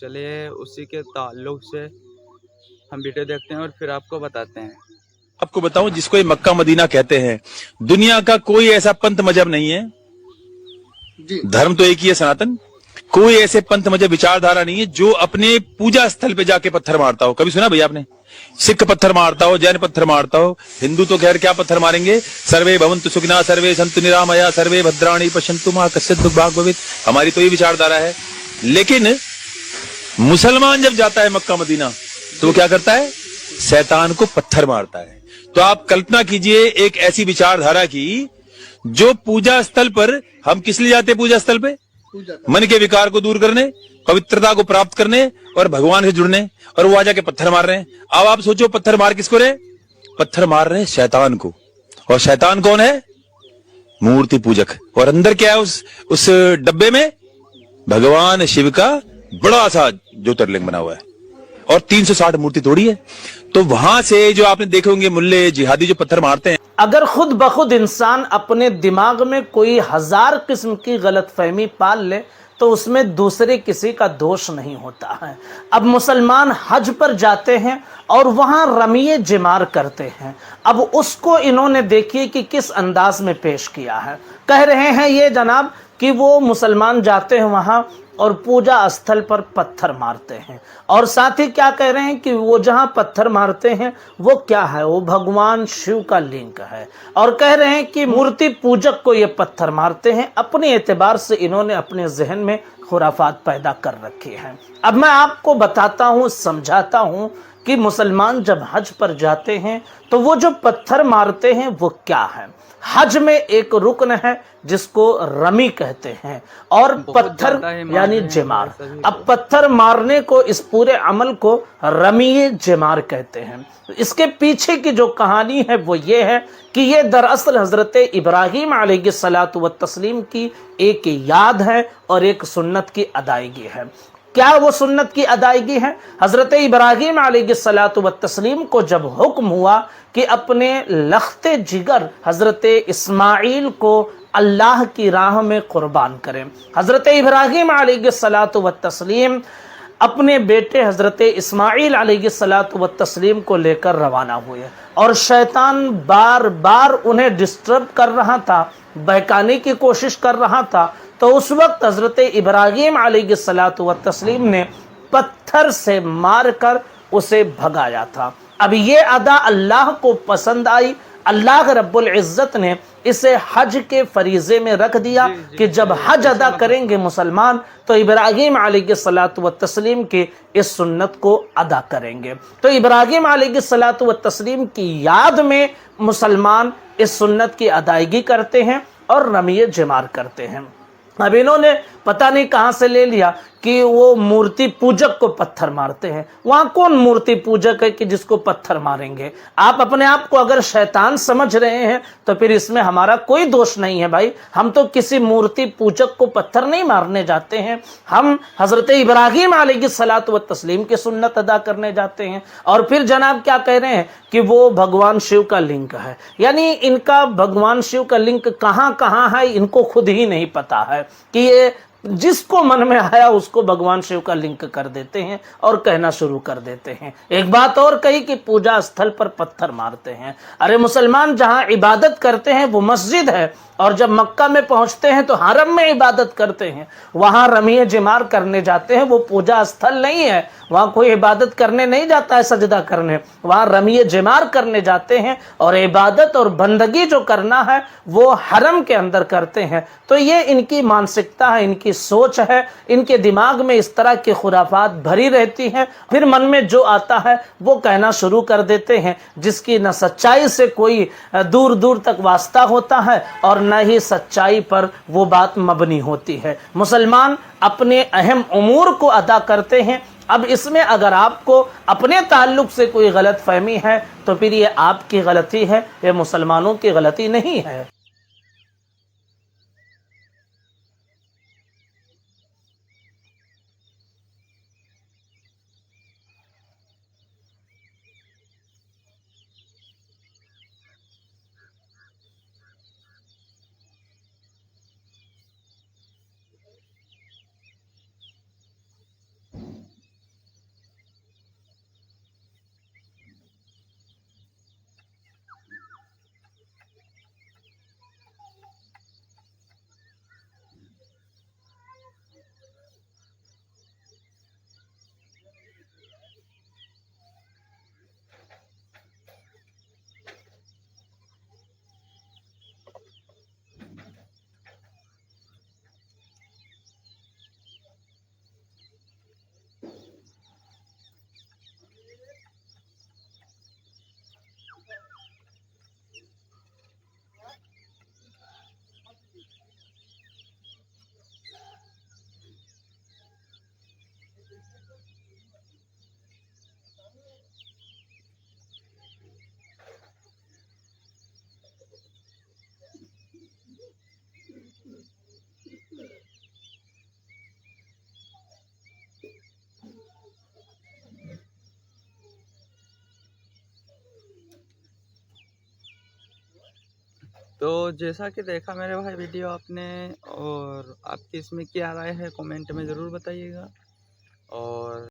चलिए उसी के ताल्लुक से हम वीडियो देखते हैं और फिर आपको बताते हैं। आपको बताऊं, जिसको ये मक्का मदीना कहते हैं, दुनिया का कोई ऐसा पंथ मजहब नहीं है, धर्म तो एक ही है सनातन। कोई ऐसे पंथ मजहब विचारधारा नहीं है जो अपने पूजा स्थल पे जाके पत्थर मारता हो। कभी सुना भैया आपने? सिख पत्थर मारता हो, जैन पत्थर मारता हो, हिंदू तो खैर क्या पत्थर मारेंगे। सर्वे भवन्तु सुखिनः, सर्वे सन्तु निरामया, सर्वे भद्राणि पश्यन्तु मा कश्चित् दुःख भाग् भवेत्। हमारी तो ये विचारधारा है। लेकिन मुसलमान जब जाता है मक्का मदीना तो वो क्या करता है? शैतान को पत्थर मारता है। तो आप कल्पना कीजिए एक ऐसी विचारधारा की जो पूजा स्थल पर, हम किस लिए जाते हैं पूजा स्थल पे? मन के विकार को दूर करने, पवित्रता को प्राप्त करने और भगवान से जुड़ने, और वो आ जाके पत्थर मार रहे हैं। अब आप सोचो, पत्थर मार किसको रहे? पत्थर मार रहे हैं शैतान को। और शैतान कौन है? मूर्ति पूजक। और अंदर क्या है उस डब्बे में? भगवान शिव का बड़ा सा ज्योतिर्लिंग बना हुआ है और 360 मूर्ति तोड़ी है। तो वहां से जो आपने देखे होंगे मुल्ले जिहादी जो पत्थर मारते हैं, अगर खुद ब खुद इंसान अपने दिमाग में कोई 1000 किस्म की गलतफहमी पाल ले तो उसमें दूसरे किसी का दोष नहीं होता है। अब मुसलमान हज पर जाते हैं और वहां रमिये जिमार करते हैं। अब उसको इन्होंने देखिए कि किस अंदाज में पेश किया है। कह रहे हैं ये जनाब कि वो मुसलमान जाते हैं वहां और पूजा स्थल पर पत्थर मारते हैं, और साथ ही क्या कह रहे हैं कि वो जहां पत्थर मारते हैं वो क्या है? वो भगवान शिव का लिंग है। और कह रहे हैं कि मूर्ति पूजक को ये पत्थर मारते हैं। अपने एतबार से इन्होंने अपने जहन में खुराफात पैदा कर रखी है। अब मैं आपको बताता हूँ, समझाता हूँ कि मुसलमान जब हज पर जाते हैं तो वो जो पत्थर मारते हैं वो क्या है। हज में एक रुकन है जिसको रमी कहते हैं, और पत्थर यानी जिमार। अब पत्थर मारने को, इस पूरे अमल को रमी जिमार कहते हैं। इसके पीछे की जो कहानी है वो ये है कि ये दरअसल हजरत इब्राहीम अलैहिस्सलातु व तस्लीम की एक याद है और एक सुन्नत की अदायगी है। क्या वो सुन्नत की अदायगी है? हजरत इब्राहीम अलैहिस्सलातु व तस्लीम को जब हुक्म हुआ कि अपने लख्ते जिगर हजरत इस्माइल को अल्लाह की राह में कुर्बान करें, हजरत इब्राहीम अलैहिस्सलातु व तस्लीम अपने बेटे हजरत इस्माइल अलैहिस्सलातु व तस्लीम को लेकर रवाना हुए, और शैतान बार बार उन्हें डिस्टर्ब कर रहा था, बहकाने की कोशिश कर रहा था। तो उस वक्त हजरत इब्राहीम अलैहिस्सलातु व तस्लीम ने पत्थर से मारकर उसे भगाया था। अब ये अदा अल्लाह को पसंद आई। अल्लाह रब्बुल इज्जत ने इसे हज के फरीजे में रख दिया कि जब हज अदा करेंगे मुसलमान तो इब्राहीम अलैहिस्सलातु व तस्लीम की इस सुन्नत को अदा करेंगे। तो इब्राहीम अलैहिस्सलातु व तस्लीम की याद में मुसलमान इस सुन्नत की अदायगी करते हैं और रमिये जिमार करते हैं। अब इन्होंने पता नहीं कहां से ले लिया कि वो मूर्ति पूजक को पत्थर मारते हैं। वहां कौन मूर्ति पूजक है कि जिसको पत्थर मारेंगे? आप अपने आप को अगर शैतान समझ रहे हैं तो फिर इसमें हमारा कोई दोष नहीं है भाई। हम तो किसी मूर्ति पूजक को पत्थर नहीं मारने जाते हैं, हम हजरत इब्राहीम अलैहिस्सलातु व तस्लीम की सुन्नत अदा करने जाते हैं। और फिर जनाब क्या कह रहे हैं कि वो भगवान शिव का लिंग है। यानी इनका भगवान शिव का लिंग कहां कहां है इनको खुद ही नहीं पता है कि ये जिसको मन में आया उसको भगवान शिव का लिंक कर देते हैं और कहना शुरू कर देते हैं। एक बात और कही कि पूजा स्थल पर पत्थर मारते हैं। अरे मुसलमान जहां इबादत करते हैं वो मस्जिद है, और जब मक्का में पहुंचते हैं तो हरम में इबादत करते हैं। वहां रमिये जिमार करने जाते हैं, वो पूजा स्थल नहीं है, वहां कोई इबादत करने नहीं जाता है, सजदा करने। वहां रमिये जिमार करने जाते हैं और इबादत और बंदगी जो करना है वो हरम के अंदर करते हैं। तो ये इनकी मानसिकता है, इनकी सोच है, इनके दिमाग में इस तरह की खुराफात भरी रहती हैं। फिर मन में जो आता है वो कहना शुरू कर देते हैं, जिसकी न सच्चाई से कोई दूर दूर तक वास्ता होता है और न ही सच्चाई पर वो बात मबनी होती है। मुसलमान अपने अहम उमूर को अदा करते हैं। अब इसमें अगर आपको अपने ताल्लुक से कोई गलत फहमी है तो फिर ये आपकी गलती है, ये मुसलमानों की गलती नहीं है। तो जैसा कि देखा मेरे भाई वीडियो आपने, और आपकी इसमें क्या राय है कमेंट में ज़रूर बताइएगा। और